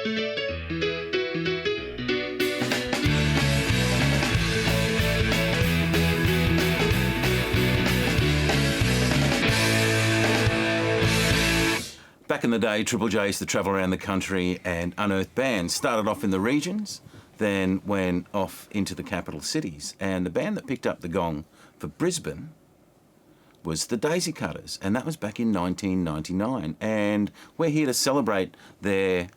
Back in the day, Triple J used to travel around the country and unearth bands. Started off in the regions, then went off into the capital cities. And the band that picked up the gong for Brisbane was the Daisycutters, and that was back in 1999. And we're here to celebrate their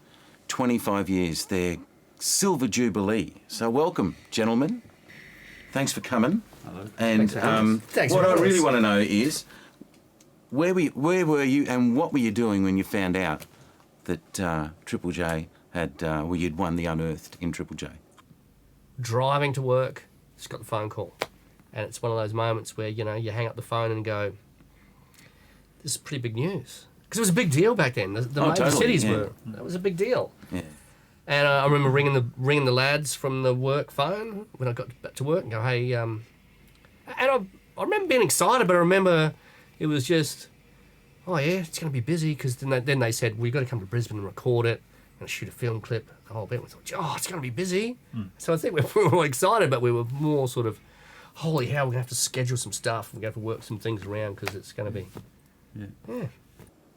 25 years, their Silver Jubilee. So welcome, gentlemen. Thanks for coming. Hello. And Thanks what I really want to know is, where were you and what were you doing when you found out that Triple J had, you'd won the Unearthed in Triple J? Driving to work, just got the phone call. And it's one of those moments where, you know, you hang up the phone and go, this is pretty big news. Because it was a big deal back then. The major totally, cities yeah. were. That was a big deal. Yeah. And I remember ringing the lads from the work phone when I got back to work and go, hey, and I remember being excited, but I remember it was just, oh yeah, it's going to be busy, because then they said, well, you've got to come to Brisbane and record it and shoot a film clip, the whole bit. We thought, oh, it's going to be busy. So I think we were excited, but we were more sort of, holy hell, we're going to have to schedule some stuff. We're going to have to work some things around because it's going to be, yeah.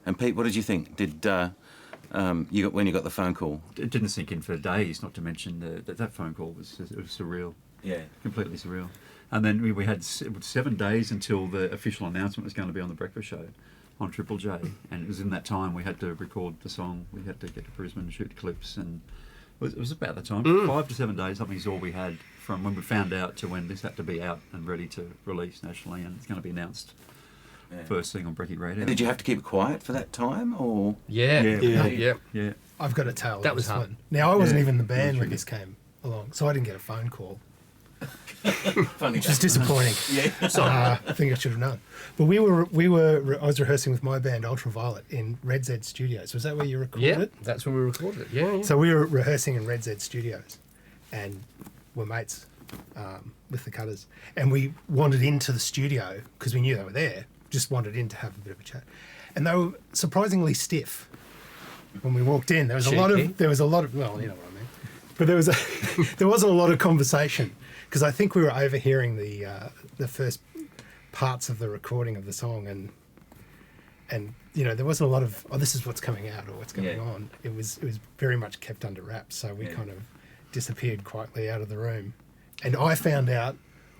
And Pete, what did you think? Did when you got the phone call? It didn't sink in for days, not to mention that phone call was surreal. Yeah. Completely surreal. And then we had 7 days until the official announcement was going to be on the breakfast show on Triple J. And it was in that time we had to record the song. We had to get to Brisbane and shoot clips. And it was about the time. 5 to 7 days, something is all we had from when we found out to when this had to be out and ready to release nationally. And it's going to be announced first thing on Brekkie Radio. And did you have to keep it quiet for that time, or? Yeah. I've got to tell That was this hard. one. Now, I wasn't even in the band when this came along, so I didn't get a phone call. Funny. Which is disappointing. I think I should have known. But I was rehearsing with my band Ultraviolet in Red Z Studios. Was that where you recorded Yeah, it? that's where we recorded it. Yeah. So we were rehearsing in Red Z Studios, and we're mates with the Cutters, and we wandered into the studio because we knew they were there. Just wandered in to have a bit of a chat, and they were surprisingly stiff when we walked in. There was a lot of well, you know what I mean. But there wasn't a lot of conversation, because I think we were overhearing the first parts of the recording of the song, and you know, there wasn't a lot of, oh, this is what's coming out or what's going on. It was very much kept under wraps, so we kind of disappeared quietly out of the room. And I found out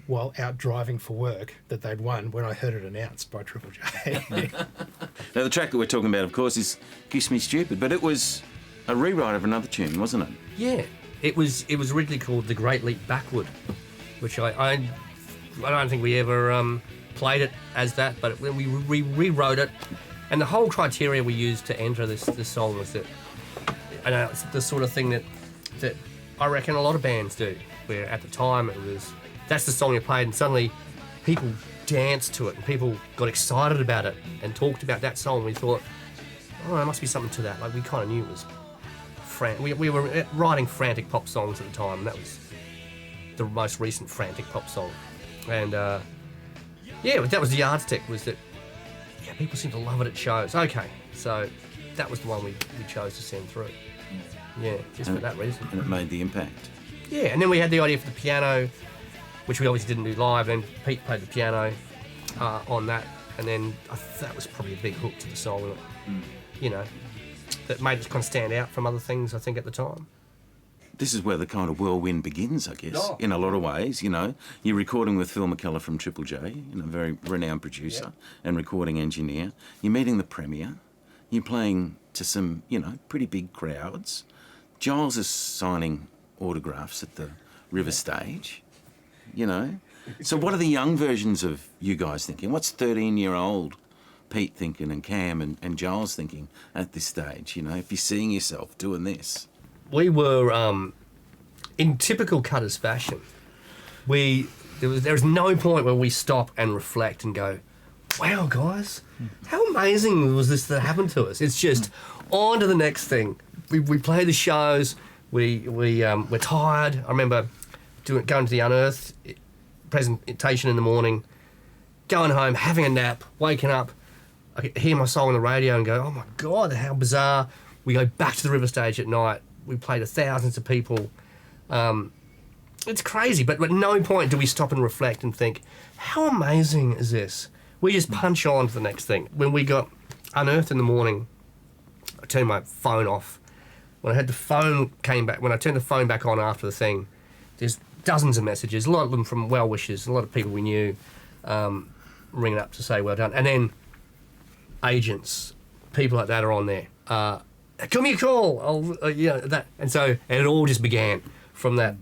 while out driving for work that they'd won when I heard it announced by Triple J. Now, the track that we're talking about, of course, is Kiss Me Stupid, but it was a rewrite of another tune, wasn't it? Yeah. It was originally called The Great Leap Backward, which I don't think we ever played it as that, but when we rewrote it, and the whole criteria we used to enter this song was that, and it's the sort of thing that I reckon a lot of bands do, where at the time that's the song you played, and suddenly people danced to it and people got excited about it and talked about that song. We thought, oh, there must be something to that. Like, we kind of knew it was we were writing frantic pop songs at the time, and that was the most recent frantic pop song. And that was the yardstick, was that people seem to love it at shows. Okay, so that was the one we chose to send through. Yeah, just for that reason. And it made the impact. Yeah, and then we had the idea for the piano, which we obviously didn't do live, and Pete played the piano on that, and then that was probably a big hook to the song, you know, that made it kind of stand out from other things, I think, at the time. This is where the kind of whirlwind begins, I guess, in a lot of ways, you know. You're recording with Phil McKellar from Triple J, you know, a very renowned producer and recording engineer. You're meeting the Premier. You're playing to some, you know, pretty big crowds. Giles is signing autographs at the River Stage, you know. So what are the young versions of you guys thinking? What's 13-year-old Pete thinking, and Cam and Giles thinking at this stage, you know, if you're seeing yourself doing this? We were, in typical Cutters fashion, there was no point where we stop and reflect and go, wow, guys, how amazing was this that happened to us? It's just on to the next thing. We play the shows, we're tired. I remember going to the Unearthed presentation in the morning, going home, having a nap, waking up, I could hear my song on the radio and go, oh my God, how bizarre. We go back to the River Stage at night, we play to thousands of people. It's crazy, but at no point do we stop and reflect and think, how amazing is this? We just punch on to the next thing. When we got unearthed in the morning, I turned my phone off. When I turned the phone back on after the thing, there's dozens of messages, a lot of them from well-wishers, a lot of people we knew ringing up to say well done. And then agents, people like that are on there. Give me a call. That. And so it all just began from that.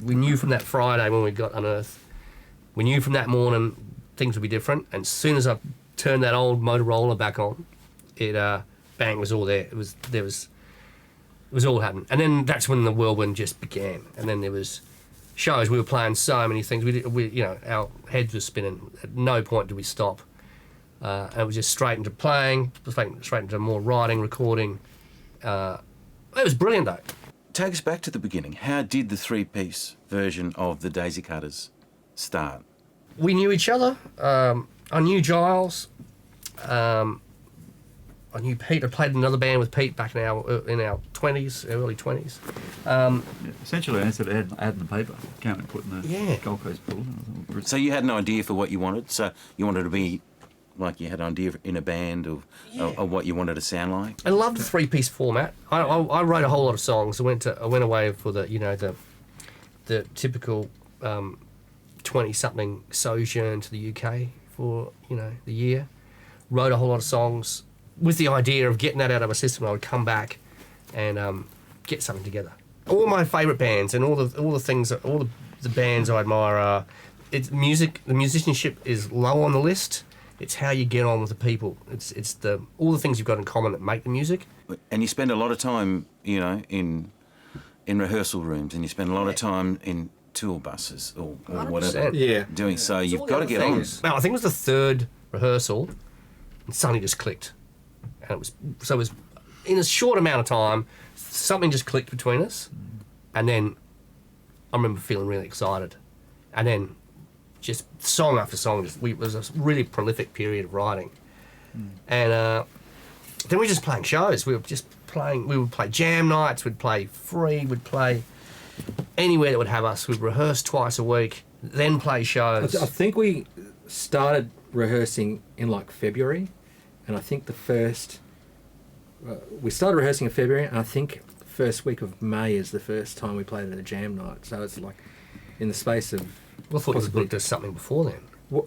We knew from that Friday when we got unearthed. We knew from that morning things would be different. And as soon as I turned that old Motorola back on, it bang, was all there. It was all happening. And then that's when the whirlwind just began. And then there was shows. We were playing so many things. Our heads were spinning. At no point did we stop. And it was just straight into playing, straight into more writing, recording. It was brilliant, though. Take us back to the beginning. How did the three-piece version of the Daisycutters start? We knew each other. I knew Giles. I knew Pete. I played in another band with Pete back in our 20s, early 20s. Essentially, I said ad in the paper, came and put in the Gold Coast Bulletin. So you had an idea for what you wanted? So you wanted to be like you had an idea in a band of what you wanted to sound like? I loved the three-piece format. I wrote a whole lot of songs. I went away for the typical 20-something sojourn to the UK for the year. Wrote a whole lot of songs with the idea of getting that out of my system. I would come back and get something together. All my favourite bands and all the bands I admire it's music. The musicianship is low on the list. It's how you get on with the people. It's all the things you've got in common that make the music. And you spend a lot of time, in rehearsal rooms, and you spend a lot of time in tour buses or whatever. Yeah. Doing so, you've got to get on. Well, I think it was the third rehearsal, and suddenly just clicked, and it was in a short amount of time, something just clicked between us, and then I remember feeling really excited, and then just song after song. It was a really prolific period of writing, and then we were just playing shows. We would play jam nights. We'd play free. We'd play anywhere that would have us. We'd rehearse twice a week, then play shows. I think we started rehearsing in like February, and I think we started rehearsing in February, and I think the first week of May is the first time we played at a jam night. So it's like in the space of. Well, I thought you would have booked us something before then.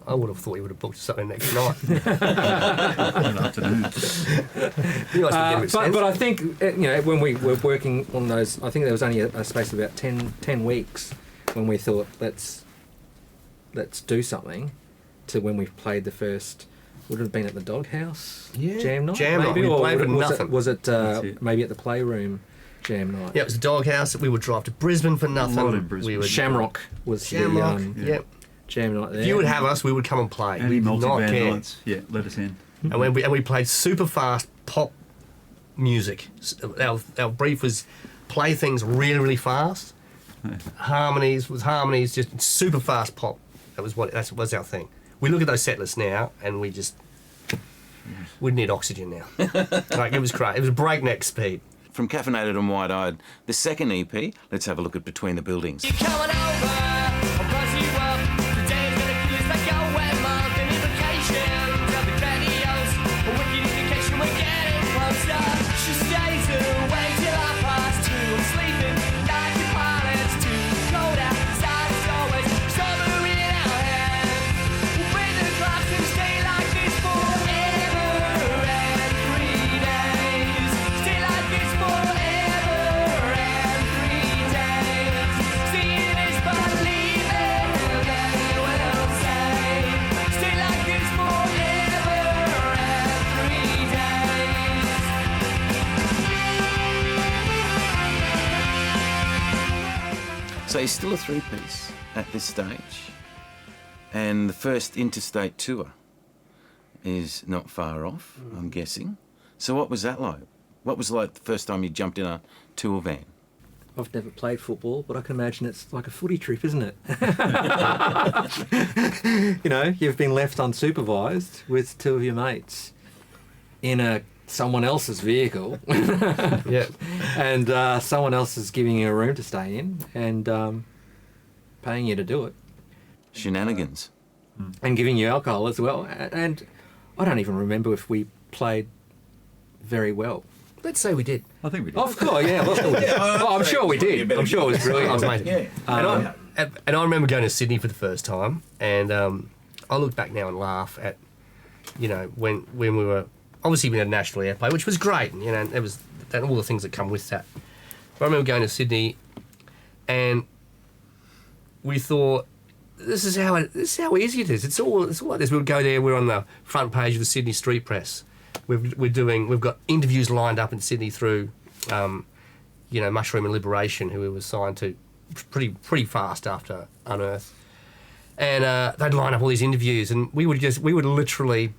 I would have thought you would have booked something next night. But I think when we were working on those, I think there was only a space of about 10 weeks when we thought let's do something, to when we played the first. Would it have been at the Doghouse jam night? Maybe, or played was it maybe at the Playroom jam night? Yeah, it was the Doghouse. We would drive to Brisbane for nothing. A lot in Brisbane. Shamrock was Shamrock. the jam night there. If you would have us, we would come and play. Any We did not multi-band care. nights, let us in. And we played super fast pop music. Our brief was play things really, really fast. Harmonies, just super fast pop. That was our thing. We look at those set lists now, and we'd need oxygen now. Like, it was crazy. It was breakneck speed. From Caffeinated and Wide-Eyed, the second EP, let's have a look at Between the Buildings. You're coming over, I'll buzz you up. Today's gonna feel like a wet month. An invocation to the grandiose. A wicked indication we're getting closer. She stays away till 2:30. I'm sleeping like the pilots. Too cold outside as always. Summer in our hand. We'll break the clocks and stay like this forever and 3 days. Stay like this forever and 3 days. Seeing is believing, they will say. Stay like this forever and 3 days. So you're still a three-piece at this stage, and the first interstate tour is not far off, I'm guessing. So what was that like? What was it like the first time you jumped in a tour van? I've never played football, but I can imagine it's like a footy trip, isn't it? You've been left unsupervised with two of your mates in a someone else's vehicle, Yeah. and someone else is giving you a room to stay in and paying you to do it, Shenanigans. and giving you alcohol as well. And I don't even remember if we played very well. Let's say we did. I think we did. Of course, yeah. I'm sure we did. I'm sure it was brilliant. It was amazing. Yeah. And I remember going to Sydney for the first time, and I look back now and laugh at, when we were obviously we had national airplay, which was great, and it was and all the things that come with that. But I remember going to Sydney, and we thought, this is how easy it is. It's all like this. We'll go there. We're on the front page of the Sydney Street Press. We've got interviews lined up in Sydney through, Mushroom and Liberation, who we were signed to pretty fast after Unearth, and they'd line up all these interviews, and we would literally,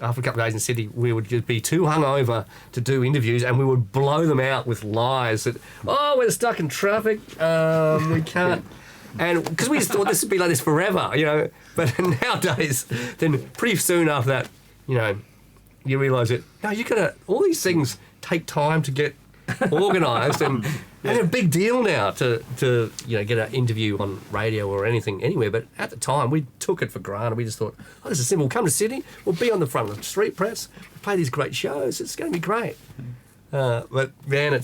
after a couple of days in Sydney, we would just be too hungover to do interviews, and we would blow them out with lies that, we're stuck in traffic, we can't. And because we just thought this would be like this forever, But nowadays, then pretty soon after that, you realise that all these things take time to get organised, and they're a big deal now to get an interview on radio or anything anywhere. But at the time, we took it for granted. We just thought, this is simple. We'll come to Sydney. We'll be on the front of the street press. We'll play these great shows. It's going to be great. But man,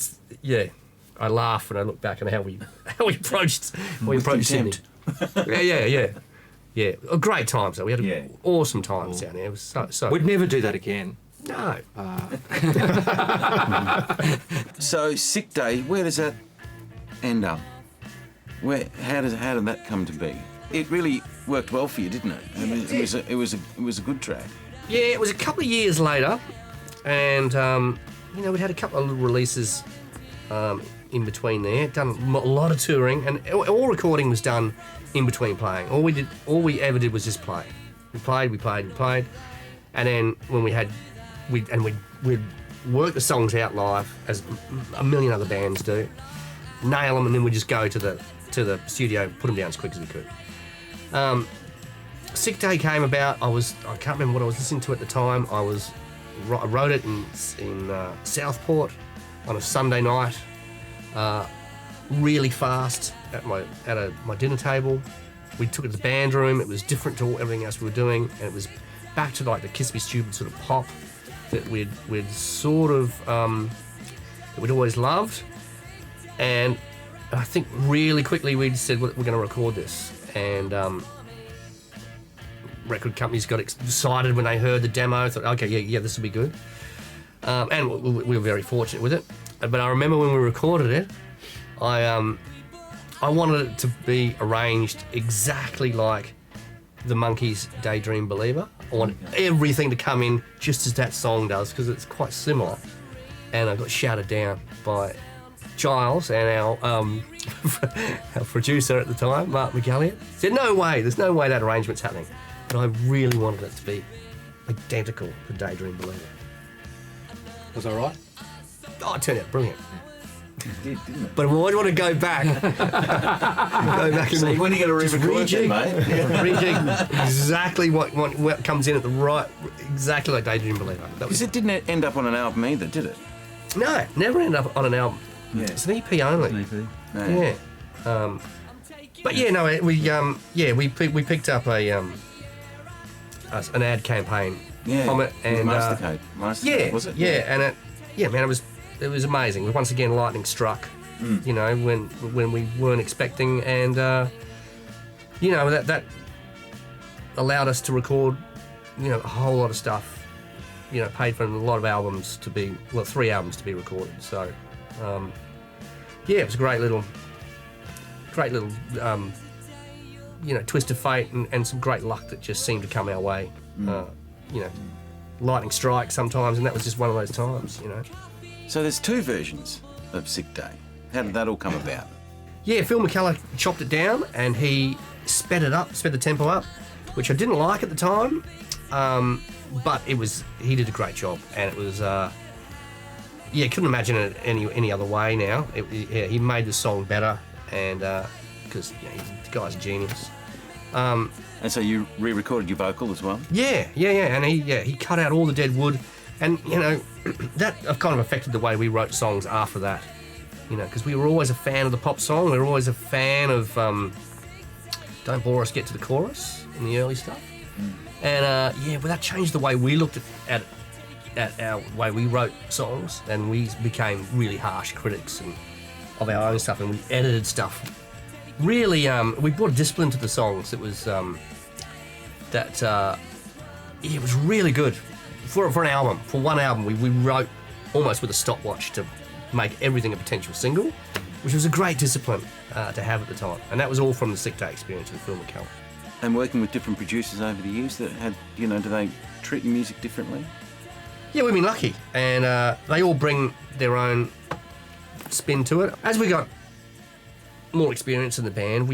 I laugh when I look back on how we approached Sydney. Yeah. Great times though. We had awesome times down there. It was so. We'd never do that again. No. So Sick Day, where does that end up? How did that come to be? It really worked well for you, didn't it? I mean, it was a good track. Yeah, it was a couple of years later, and we'd had a couple of little releases in between there. Done a lot of touring, and all recording was done in between playing. All we ever did was just play. We played, and then when we'd work the songs out live as a million other bands do, nail them, and then we'd just go to the studio, put them down as quick as we could. Sick Day came about. I can't remember what I was listening to at the time. I wrote it in Southport on a Sunday night, really fast at my dinner table. We took it to the band room. It was different to everything else we were doing, and it was back to like the Kiss Me Stupid sort of pop that we'd sort of that we'd always loved. And I think really quickly we said we're going to record this, and record companies got excited when they heard the demo. Thought, okay, yeah, this will be good, and we were very fortunate with it. But I remember when we recorded it, I wanted it to be arranged exactly like the Monkees' Daydream Believer. I wanted everything to come in just as that song does, because it's quite similar. And I got shouted down by Giles and our producer at the time, Mark McGallion. Said, no way, there's no way that arrangement's happening. But I really wanted it to be identical to Daydream Believer. Was that right? Oh, it turned out brilliant. It did, didn't it? But I always want to go back. So when are you going to re-record it, mate? Rejig exactly what comes in at the right, exactly like Daydream Believer. Because it didn't end up on an album either, did it? No, never ended up on an album. Yeah. It's an EP only. An EP. No. Yeah. But yeah, no, we picked up an ad campaign from it, and Mastercode. Was it? Yeah, and it was amazing. Once again, lightning struck. When we weren't expecting, and that allowed us to record, a whole lot of stuff. Paid for a lot of albums to be 3 albums to be recorded. So, it was a great little twist of fate and some great luck that just seemed to come our way. Lightning strikes sometimes, and that was just one of those times. So there's 2 versions of Sick Day. How did that all come about? Yeah, Phil McKellar chopped it down and he sped the tempo up, which I didn't like at the time, but he did a great job, and it was, couldn't imagine it any other way now. He made the song better, and because the guy's a genius. And so you re-recorded your vocal as well? Yeah, and he cut out all the dead wood And, you know, that kind of affected the way we wrote songs after that. You know, because we were always a fan of the pop song. We were always a fan of Don't Bore Us, Get to the Chorus in the early stuff. And, well, that changed the way we looked at our way we wrote songs, and we became really harsh critics of our own stuff, and we edited stuff. Really, we brought a discipline to the songs that was it was really good for an album. For one album, we wrote almost with a stopwatch to make everything a potential single, which was a great discipline to have at the time, and that was all from the Sick Day experience with Phil McKellar. And working with different producers over the years that had, you know, do they treat your music differently? Yeah, we've been lucky, and they all bring their own spin to it. As we got more experience in the band,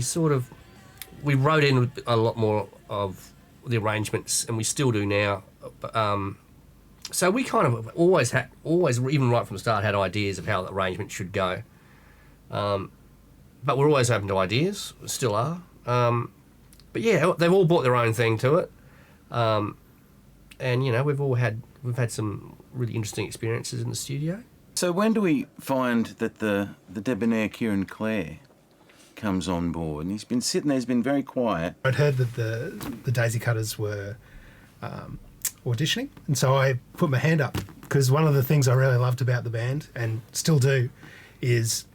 we wrote in a lot more of the arrangements, and we still do now. So we kind of always, even right from the start, had ideas of how the arrangement should go. But we're always open to ideas, still are. But yeah, they've all brought their own thing to it. And, you know, we've had some really interesting experiences in the studio. So when do we find that the debonair Kieran Clare comes on board? And he's been sitting there, he's been very quiet. I'd heard that the Daisycutters were auditioning, and so I put my hand up, because one of the things I really loved about the band, and still do, is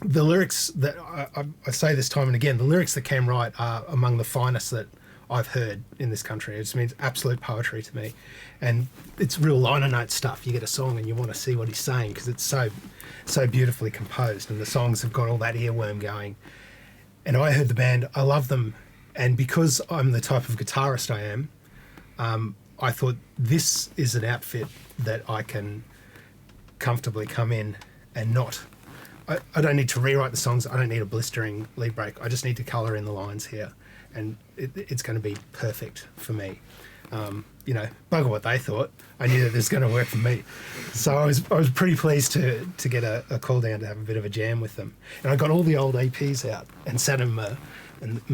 the lyrics that, I say this time and again, the lyrics that Cam write are among the finest that I've heard in this country. It just means absolute poetry to me. And it's real liner note stuff. You get a song and you want to see what he's saying, because it's so beautifully composed, and the songs have got all that earworm going. And I heard the band, I love them, and because I'm the type of guitarist I am, I thought this is an outfit that I can comfortably come in and not... I don't need to rewrite the songs. I don't need a blistering lead break. I just need to colour in the lines here, and it's going to be perfect for me. You know, bugger what they thought. I knew that this was going to work for me. So I was pretty pleased to get a call down to have a bit of a jam with them. And I got all the old APs out and sat in my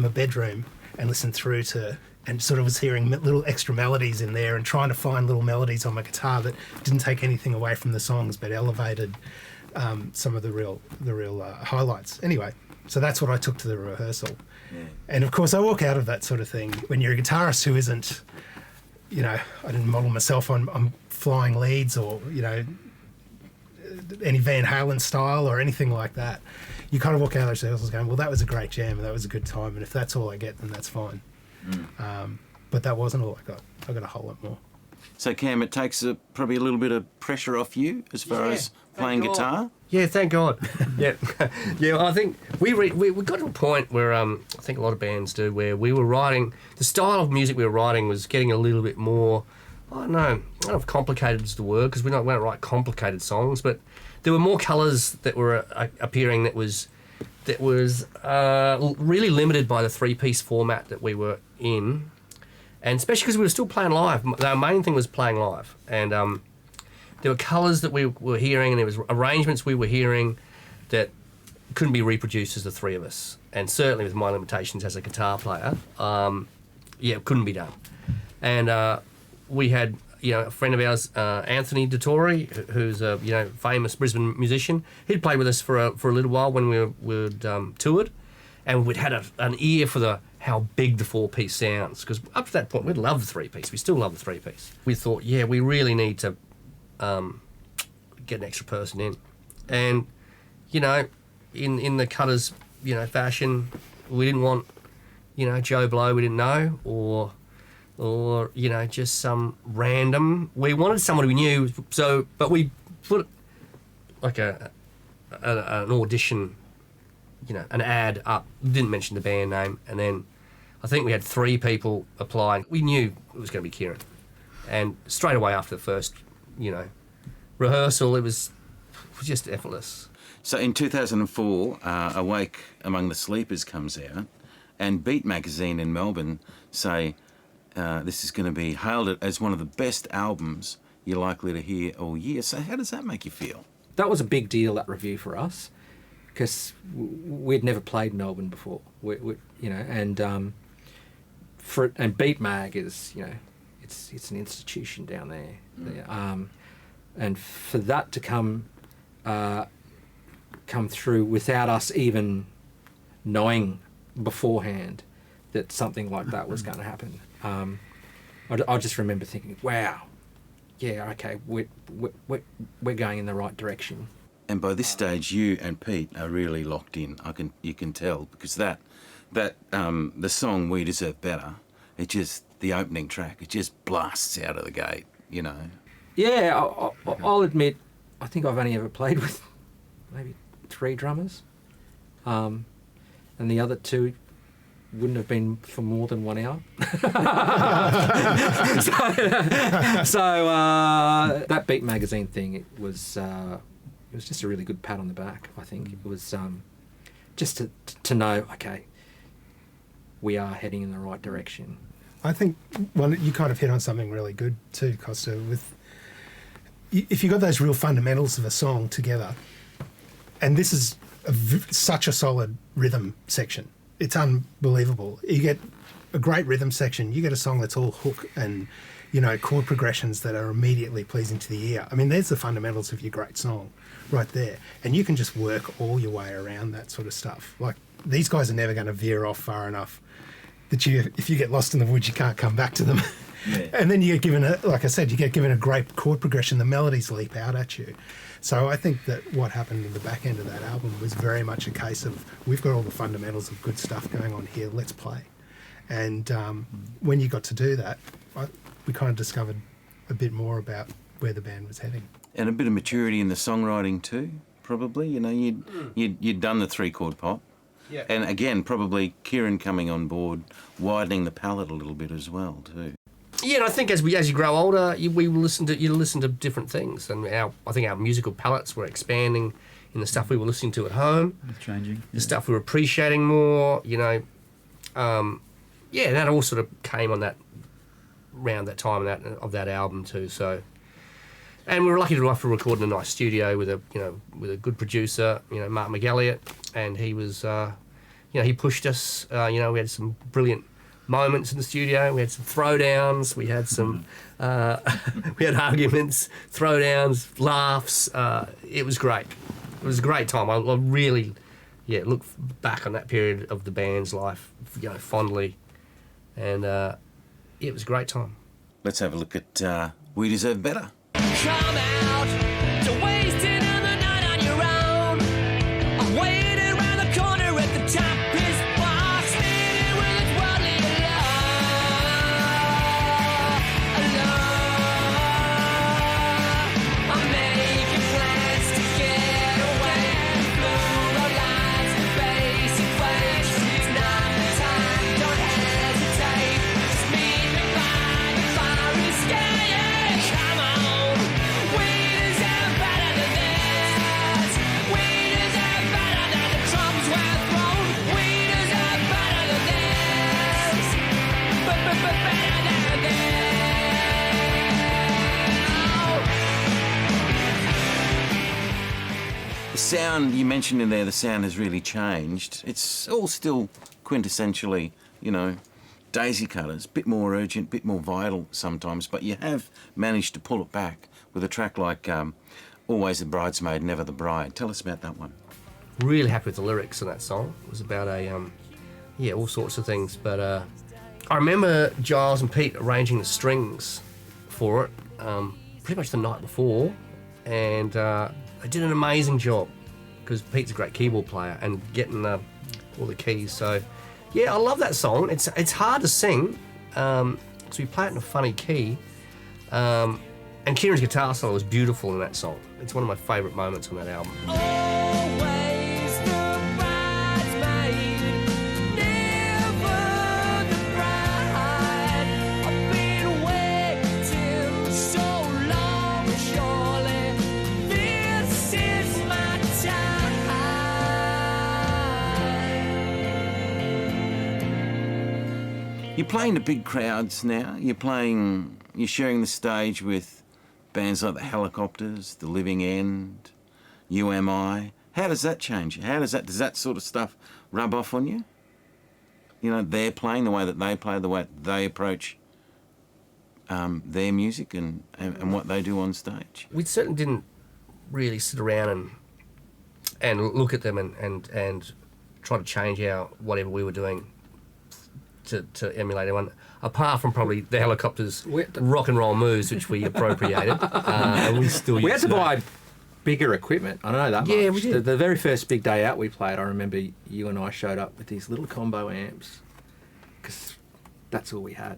bedroom and listened through to, and sort of was hearing little extra melodies in there and trying to find little melodies on my guitar that didn't take anything away from the songs but elevated some of the real highlights. Anyway, so that's what I took to the rehearsal. Yeah. And of course I walk out of that sort of thing when you're a guitarist who isn't, you know, I didn't model myself on flying leads or, you know, any Van Halen style or anything like that. You kind of walk out of those rehearsals going, well, that was a great jam and that was a good time, and if that's all I get, then that's fine. But that wasn't all I got. I got a whole lot more. So Cam, it takes probably a little bit of pressure off you as far as playing guitar? Yeah, thank God. Yeah, I think we got to a point where I think a lot of bands do, where we were writing, the style of music we were writing was getting a little bit more, I don't know if complicated is the word, because we don't write complicated songs, but there were more colours that were appearing that was really limited by the three-piece format that we were in, and especially because we were still playing live. Our main thing was playing live, and there were colours that we were hearing, and there was arrangements we were hearing that couldn't be reproduced as the three of us, and certainly with my limitations as a guitar player, it couldn't be done. And we had, you know, a friend of ours, Anthony Dettori, who's a famous Brisbane musician. He'd played with us for a little while when we toured, and we'd had an ear for how big the four-piece sounds, because up to that point we'd loved the three-piece. We still love the three-piece. We thought, we really need to get an extra person in, and in the Cutters fashion, we didn't want Joe Blow we didn't know, or just some random. We wanted someone we knew, but we put like an audition, an ad up. Didn't mention the band name, and then I think we had 3 people applying. We knew it was going to be Kieran, and straight away after the first rehearsal, it was just effortless. So in 2004, Awake Among the Sleepers comes out, and Beat magazine in Melbourne say this is going to be hailed as one of the best albums you're likely to hear all year. So how does that make you feel? That was a big deal, that review, for us, because we'd never played Melbourne before. And Beat Mag is, it's an institution down there. and for that to come through without us even knowing beforehand that something like that was going to happen. I just remember thinking, wow, yeah, okay, we're going in the right direction. And by this stage, you and Pete are really locked in. You can tell, because the song "We Deserve Better," it just, the opening track, it just blasts out of the gate, you know. Yeah, I'll admit, I think I've only ever played with maybe 3 drummers, and the other 2 wouldn't have been for more than 1 hour. so that Beat Magazine thing, it was just a really good pat on the back. I think it was just to know, okay, we are heading in the right direction. I think you kind of hit on something really good too, Costa. If you got those real fundamentals of a song together, and this is such a solid rhythm section. It's unbelievable. You get a great rhythm section, you get a song that's all hook and, you know, chord progressions that are immediately pleasing to the ear. I mean, there's the fundamentals of your great song right there. And you can just work all your way around that sort of stuff. Like, these guys are never going to veer off far enough that if you get lost in the woods, you can't come back to them. Yeah. And then you get given like I said, you get given a great chord progression, the melodies leap out at you. So I think that what happened in the back end of that album was very much a case of, we've got all the fundamentals of good stuff going on here, let's play. And when you got to do that, we kind of discovered a bit more about where the band was heading. And a bit of maturity in the songwriting too, probably. You know, you'd done the 3-chord pop. Yeah. And again, probably Kieran coming on board, widening the palette a little bit as well too. Yeah, and I think as you grow older, you listen to different things, and I think our musical palettes were expanding in the stuff we were listening to at home. It's changing. The stuff we were appreciating more, you know. Yeah, that all sort of came on around that time of that album too. So, and we were lucky enough to record in a nice studio with a good producer, you know, Mark McElliott, and he was, he pushed us. We had some brilliant moments in the studio. We had some throwdowns. We had some, we had arguments, throwdowns, laughs. It was great. It was a great time. I really, look back on that period of the band's life, fondly, and it was a great time. Let's have a look at "We Deserve Better." Come out to wasting another night on your own. I'm waiting around the corner at the top is box, meeting with its worldly alone. I'm making plans to get away. Blue road lines and basic ways. It's not the time, don't hesitate. Just meet me by the fire escape. Come on. We deserve better than this. We deserve better than the crumbs we're thrown. We deserve better than this. Better than this. The sound, you mentioned in there, the sound has really changed. It's all still quintessentially, Daisycutters, bit more urgent, bit more vital sometimes, but you have managed to pull it back with a track like Always the Bridesmaid, Never the Bride. Tell us about that one. Really happy with the lyrics in that song. It was about all sorts of things. But I remember Giles and Pete arranging the strings for it pretty much the night before, and they did an amazing job because Pete's a great keyboard player and getting all the keys. So, yeah, I love that song. It's hard to sing because we play it in a funny key. And Kieran's guitar solo was beautiful in that song. It's one of my favourite moments on that album. Always the bridesmaid, never the bride. I've been waiting so long, surely this is my time. You're playing to big crowds now. You're sharing the stage with bands like the Helicopters, the Living End, UMI. How does that change you? Does that sort of stuff rub off on you? They're playing the way that they play, the way they approach their music and what they do on stage? We certainly didn't really sit around and look at them and try to change whatever we were doing to emulate anyone, apart from probably the Helicopters' rock and roll moves, which we appropriated, and we still We had use to that. buy bigger equipment. I know that much. Yeah, we did. The very first big day out we played, I remember you and I showed up with these little combo amps because that's all we had,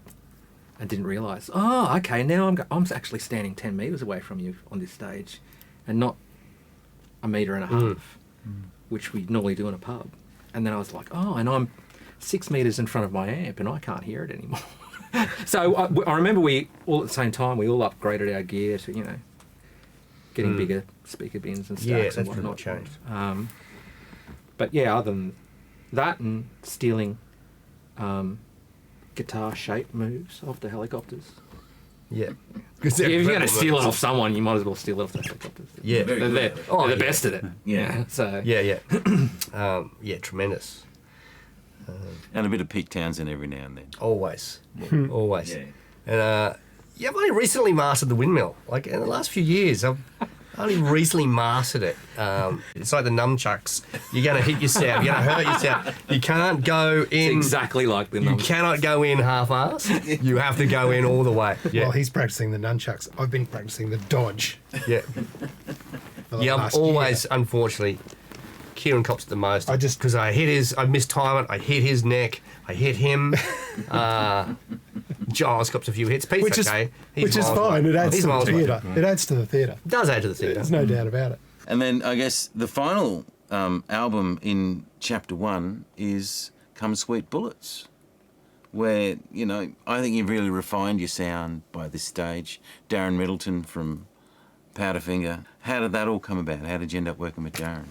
and didn't realise. Oh, okay. Now I'm actually standing 10 metres away from you on this stage, and not a metre and a half, which we normally do in a pub. And then I was like, oh, and I'm 6 metres in front of my amp, and I can't hear it anymore. So I remember we all at the same time we all upgraded our gear to getting bigger speaker bins and stacks Yeah, and that's pretty whatnot. much changed. But yeah, other than that and stealing guitar shape moves off the Helicopters. Yeah. If you're going to steal it off someone, you might as well steal it off the Helicopters. Yeah. Very They're good. the best at it. Yeah. So Yeah. Yeah, tremendous. And a bit of Pete Townsend every now and then. Always. Always. Yeah. And I've only recently mastered the windmill. Like in the last few years, I've only recently mastered it. It's like the nunchucks. You're going to hit yourself. You're going to hurt yourself. You can't go it's in. exactly like the You numbers. cannot go in half-assed. You have to go in all the way. Yeah. While he's practicing the nunchucks, I've been practicing the dodge. Yeah. For the Yeah, I'm last always, year. unfortunately, Kieran cops it the most. I just- because I mistime it. I hit his neck. I hit him. Giles cops a few hits. Pete's Which is okay. He's which is miles fine. away. It adds He's to the miles away. theatre. It adds to the theatre. It does add to the theatre. There's no doubt about it. And then I guess the final album in Chapter 1 is Come Sweet Bullets, where, I think you've really refined your sound by this stage. Darren Middleton from Powderfinger. How did that all come about? How did you end up working with Darren?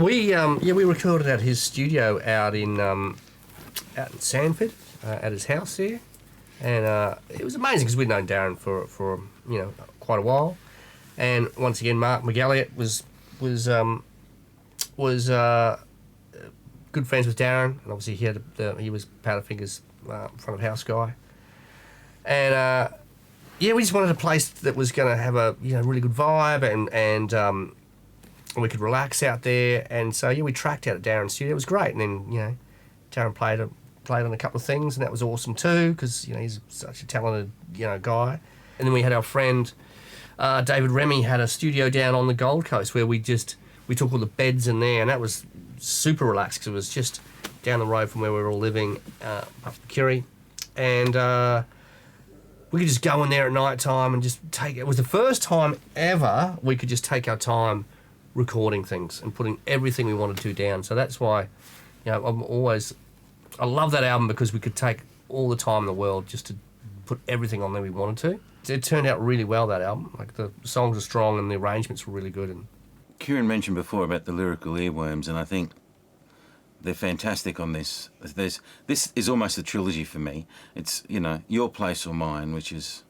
We recorded at his studio out in Sanford, at his house there, and it was amazing because we'd known Darren for quite a while, and once again Mark McGalliot was good friends with Darren, and obviously he was Powderfinger's front of house guy, and we just wanted a place that was going to have a really good vibe and we could relax out there, and so we tracked out at Darren's studio. It was great, and then Darren played on a couple of things, and that was awesome too because he's such a talented guy. And then we had our friend David Remy had a studio down on the Gold Coast where we took all the beds in there, and that was super relaxed because it was just down the road from where we were all living up Kirry, and we could just go in there at night time and just take it. It was the first time ever we could just take our time recording things and putting everything we wanted to down. So that's why, I love that album because we could take all the time in the world just to put everything on there we wanted to. It turned out really well, that album. Like the songs are strong and the arrangements were really good. And Kieran mentioned before about the lyrical earworms, and I think they're fantastic on this. This is almost a trilogy for me. It's, Your Place or Mine, which is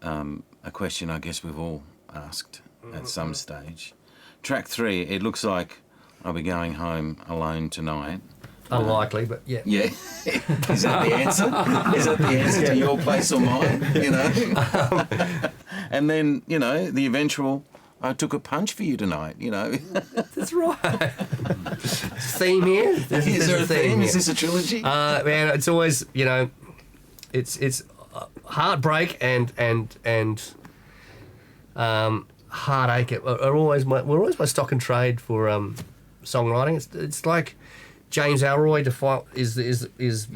a question I guess we've all asked at some stage. Track 3, It Looks Like I'll Be Going Home Alone Tonight. unlikely, but yeah. Yeah. Is that the answer? Is that the answer to Your Place or Mine? And then, the eventual, I took a punch for you tonight, That's right. Theme here? Is there a theme? here. Is this a trilogy? Man, it's always, it's heartbreak and heartache are always we're always my stock and trade for songwriting. It's like James Ellroy is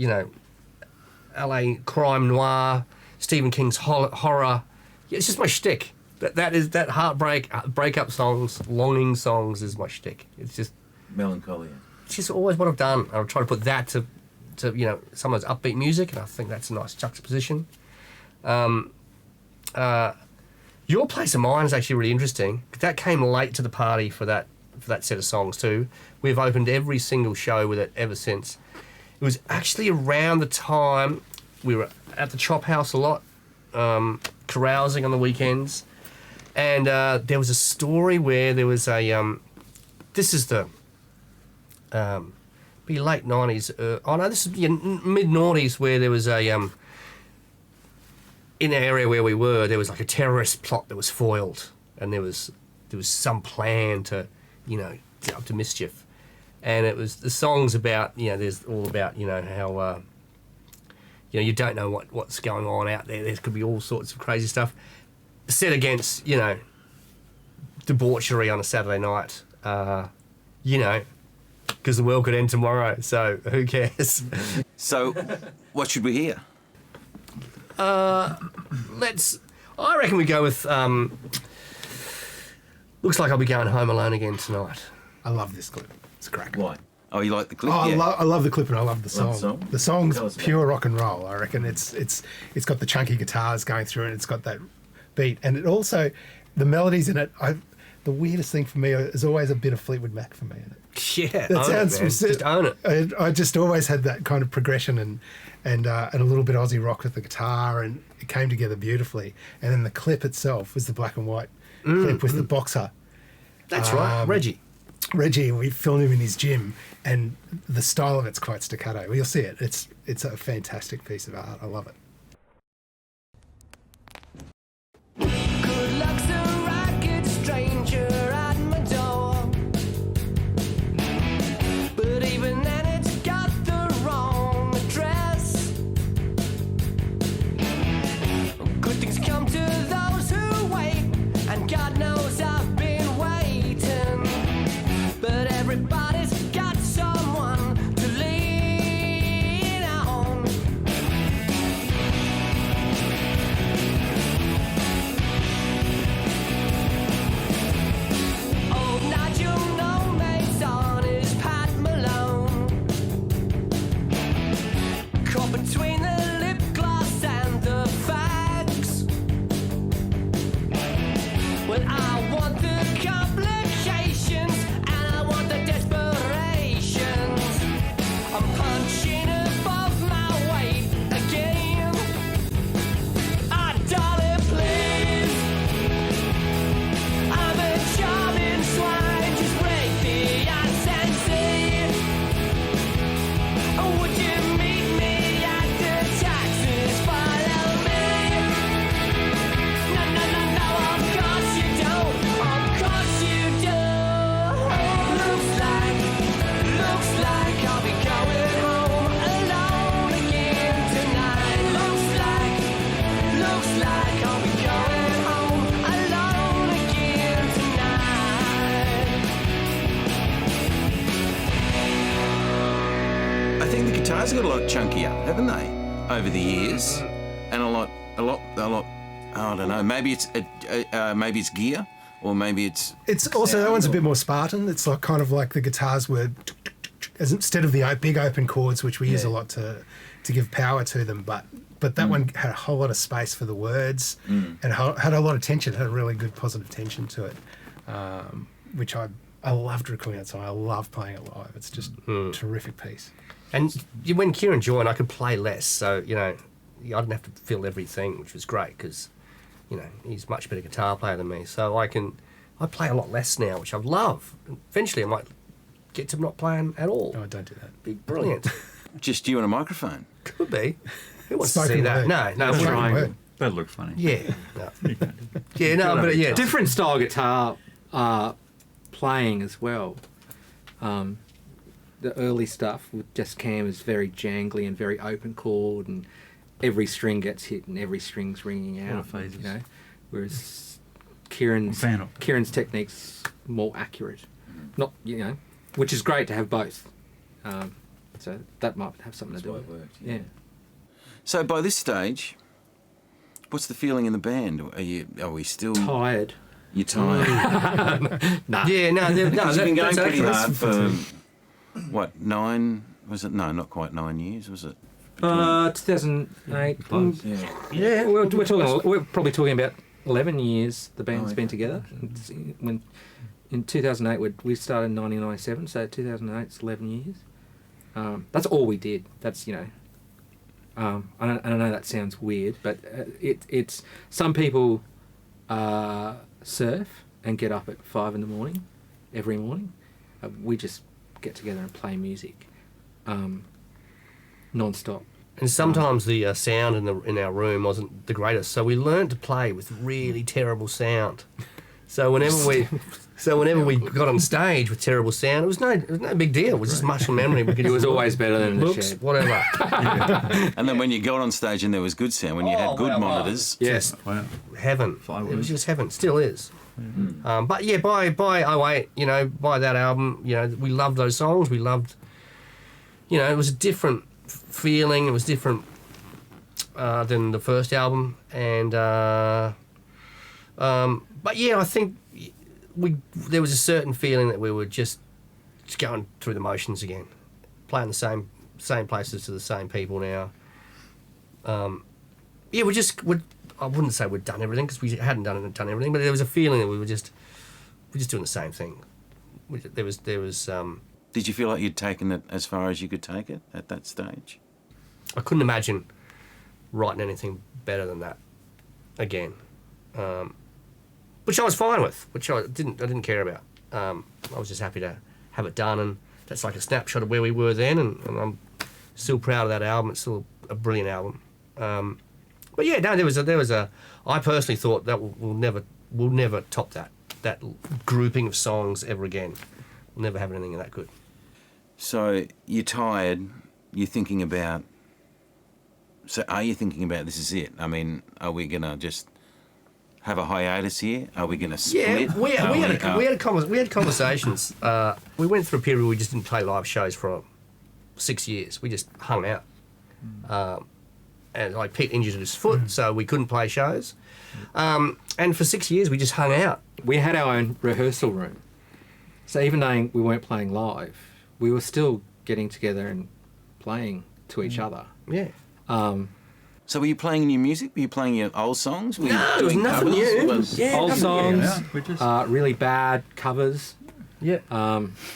LA crime noir, Stephen King's horror. Yeah, it's just my shtick. That heartbreak, breakup songs, longing songs is my shtick. It's just Melancholia. it's just always what I've done. I'll try to put that to some of those upbeat music, and I think that's a nice juxtaposition. Your Place of Mine is actually really interesting. That came late to the party for that set of songs too. We've opened every single show with it ever since. It was actually around the time we were at the Chop House a lot, carousing on the weekends, and there was a story where there was a this is the be late 90s. This is mid 90s, where there was a in the area where we were, there was like a terrorist plot that was foiled, and there was some plan to, get up to mischief. And it was the songs about, there's all about, how, you don't know what's going on out there. There could be all sorts of crazy stuff set against, debauchery on a Saturday night, because the world could end tomorrow. So who cares? So, what should we hear? I reckon we go with, looks like I'll be going home alone again tonight. I love this clip. It's cracking. Why? Oh, you like the clip? Oh, Yeah. I love the clip and I love the song. Love the song? The Tell song's us about pure rock and roll. I reckon it's got the chunky guitars going through it. It's got that beat, and it also the melodies in it. The weirdest thing for me is always a bit of Fleetwood Mac for me in it. Yeah, That sounds just own it. I just always had that kind of progression and a little bit of Aussie rock with the guitar, and it came together beautifully. And then the clip itself was the black and white clip with the boxer. That's right, Reggie. We filmed him in his gym, and the style of it's quite staccato. You'll see it. It's a fantastic piece of art. I love it. Good luck's a ragged stranger at my door. But even then it's got the wrong address. Good things come to those who wait, and God knows I've been waiting. But everybody's got someone to lean on. Old Nigel No Mate's on his Pat Malone. Caught between the lip gloss and the fags. Well, I want the complications and I want the desperations. I'm punching above my weight again. Ah, darling, please. I'm a charming swine, just break the ice and see. Would you meet me at the taxis? Follow me. No, no, no, no, of course you don't. Of course you do. Looks like I'll be going home alone again tonight. Looks like I'll be going home alone again tonight. I think the guitars got a lot chunkier, haven't they, over the years, and a lot. I don't know. Maybe it's gear, or maybe it's. It's also that one's a bit more Spartan. It's like kind of like the guitars were instead of the big open chords, which we use a lot to give power to them, but that one had a whole lot of space for the words and had a lot of tension. Had a really good positive tension to it, which I loved recording that song. I love playing it live. It's just a terrific piece. And when Kieran joined, I could play less, so I didn't have to fill everything, which was great because he's a much better guitar player than me. So I play a lot less now, which I love. Eventually, I might get to not playing at all. No, don't do that. Be brilliant. Just you and a microphone. Could be. Who wants to Spoken see that? word. No, Spoken wouldn't. word. Triangle. That'd look funny. Yeah, no. Yeah, no, but yeah. Different style guitar playing as well. The early stuff with just Cam is very jangly and very open chord, and every string gets hit and every string's ringing lot out. of phases. Whereas Kieran's technique's more accurate. Not which is great to have both. So that might have something to do with it. Yeah. So by this stage, what's the feeling in the band? Are we still Tired. You're tired. Nah. Yeah, no, You've been going that's pretty accurate. hard for what 9? Was it? No, not quite 9 years. Was it? 2008. Close. Yeah, We're probably talking about 11 years the band's Oh, been okay. together. When in 2008 we started in 1997, so 2008 is 11 years. That's all we did. That's I know that sounds weird, but it's some people surf and get up at 5 a.m. every morning. We just get together and play music non-stop And sometimes the sound in our room wasn't the greatest, so we learned to play with really terrible sound. So whenever we got on stage with terrible sound, it was no big deal. It was just muscle memory. It was always better than the books, shed. whatever. And then when you got on stage and there was good sound, when you had good monitors, Yes. Wow. Heaven. Fireworks. It was just heaven. Still is. But yeah, by 08, by that album, we loved those songs. We loved, it was a different feeling. It was different than the first album, and but yeah, I think there was a certain feeling that we were just going through the motions again, playing the same places to the same people now. Yeah, I wouldn't say we'd done everything because we hadn't done everything, but there was a feeling that we're just doing the same thing. There was. did you feel like you'd taken it as far as you could take it at that stage? I couldn't imagine writing anything better than that again, which I was fine with, which I didn't care about. I was just happy to have it done, and that's like a snapshot of where we were then, and I'm still proud of that album. It's still a brilliant album. But yeah, no, there was a. I personally thought that we'll never top that grouping of songs ever again. We'll never have anything that good. So you're tired. You're thinking about. So are you thinking about this is it? I mean, are we gonna just have a hiatus here? Are we gonna split? Yeah, we had conversations. We went through a period where we just didn't play live shows for 6 years. We just hung out. And like Pete injured his foot, so we couldn't play shows. And for 6 years, we just hung out. We had our own rehearsal room. So even though we weren't playing live, we were still getting together and playing to each other. Yeah. So were you playing new music? Were you playing your old songs? Were you No, it was doing nothing covers? new. Yeah, Old nothing songs, Yeah, we just really bad covers. Yeah.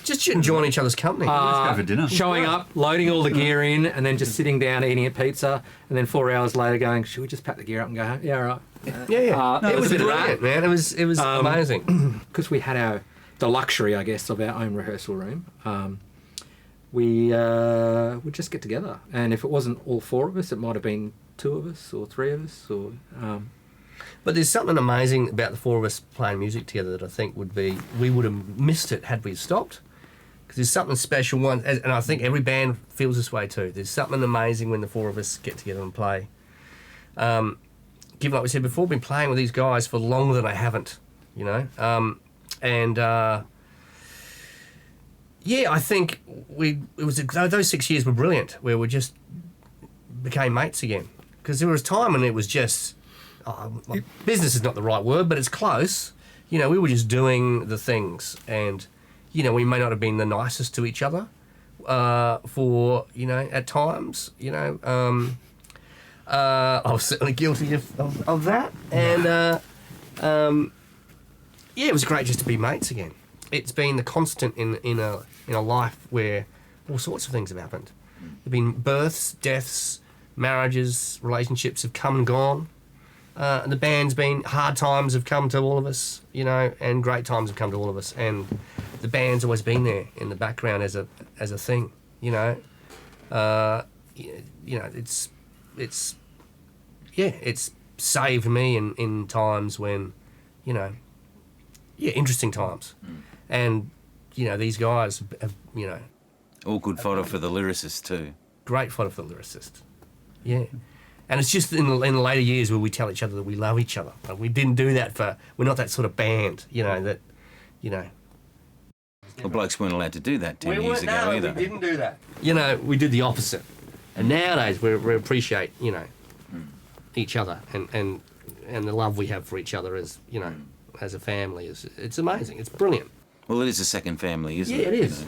Just enjoying each other's company. let's go for dinner. Showing up, loading all the gear in, and then just sitting down eating a pizza, and then 4 hours later going, should we just pack the gear up and go home? Yeah, all right. yeah. No, It was a bit of that. brilliant, man. It was amazing. Because we had the luxury, I guess, of our own rehearsal room. We would just get together, and if it wasn't all four of us, it might have been 2 of us or 3 of us. Or But there's something amazing about the 4 of us playing music together that I think we would have missed it had we stopped. Because there's something special, and I think every band feels this way too. There's something amazing when the 4 of us get together and play. Given like we said before, I've been playing with these guys for longer than I haven't, yeah, I think those 6 years were brilliant, where we just became mates again. Because there was a time when it was just, business is not the right word, but it's close. We were just doing the things, and we may not have been the nicest to each other for at times. I was certainly guilty of that, and yeah, it was great just to be mates again. It's been the constant in a life where all sorts of things have happened. There've been births, deaths, marriages, relationships have come and gone. And the band's been, hard times have come to all of us, and great times have come to all of us. And the band's always been there in the background as a thing, it's saved me in times when, interesting times. And, these guys have, All good fodder for the lyricist too. great fodder for the lyricist. Yeah. And it's just in the later years where we tell each other that we love each other. Like, we didn't do that we're not that sort of band, that. The blokes weren't allowed to do that 10 years ago either. We didn't do that. We did the opposite. And nowadays we appreciate, each other and the love we have for each other as, as a family. It's amazing. It's brilliant. Well, it is a second family, isn't it? Yeah, it is.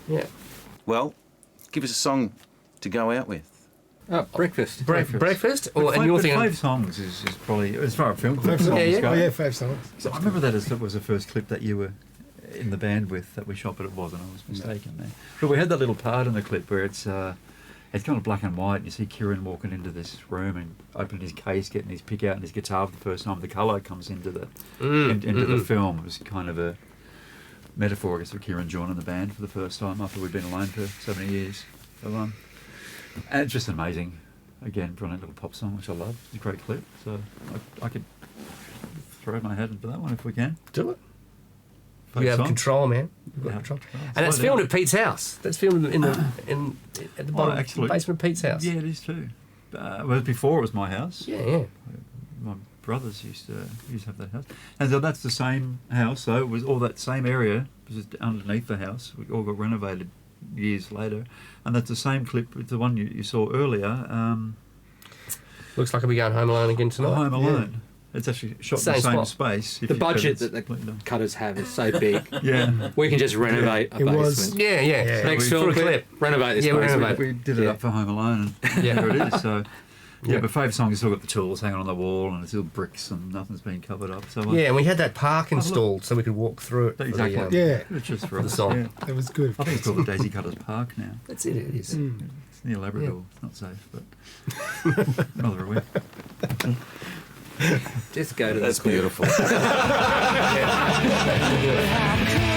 Yeah. Well, give us a song to go out with. breakfast. Breakfast? But And you're five thinking... songs is probably, as far as film Five clips songs. yeah. go. Oh, yeah, 5 songs. So I remember that was the first clip that you were in the band with that we shot, but it wasn't. I was mistaken there. But we had that little part in the clip where it's kind of black and white. And you see Kieran walking into this room and opening his case, getting his pick out and his guitar for the first time. The colour comes into the the film. It was kind of a metaphor, I guess, for Kieran joining the band for the first time after we'd been alone for so many years. So, And it's just amazing. Again, brilliant little pop song, which I love. It's a great clip. So I could throw my hat into that one if we can. Do it. Folk You have song. control, man. You've got Yeah. control. Oh, And that's slow filmed down. at Pete's house. That's filmed at the bottom actually- basement of Pete's house. Yeah, it is too. Well, before it was my house. Yeah. My brothers used to have that house, and so that's the same house. So it was all that same area was just underneath the house. We all got renovated years later, and that's the same clip with the one you saw earlier. Looks like I'll be going home alone again tonight. Home Alone. It's actually shot in the Same same spot. space. if The you- but budget it's that the completely done. Cutters have is so big. Yeah. We can just renovate a It was- basement. Yeah. Yeah. Next we- film for a clip, clip. renovate this Yeah, we basement. renovate. We did it Yeah. up for Home Alone, and Yeah. there it is. So, yeah, Yeah. but Fave's song has still got the tools hanging on the wall, and it's all bricks, and nothing's been covered up. So Yeah, and we had that park installed so we could walk through it. for the, exactly. Yeah. It's just for the us. song. Yeah. That was good. I think it's called the Daisycutters Park now. That's it. It is. It's near Labrador. It's not safe, but rather aware. Just go to That's the clip. beautiful. I'm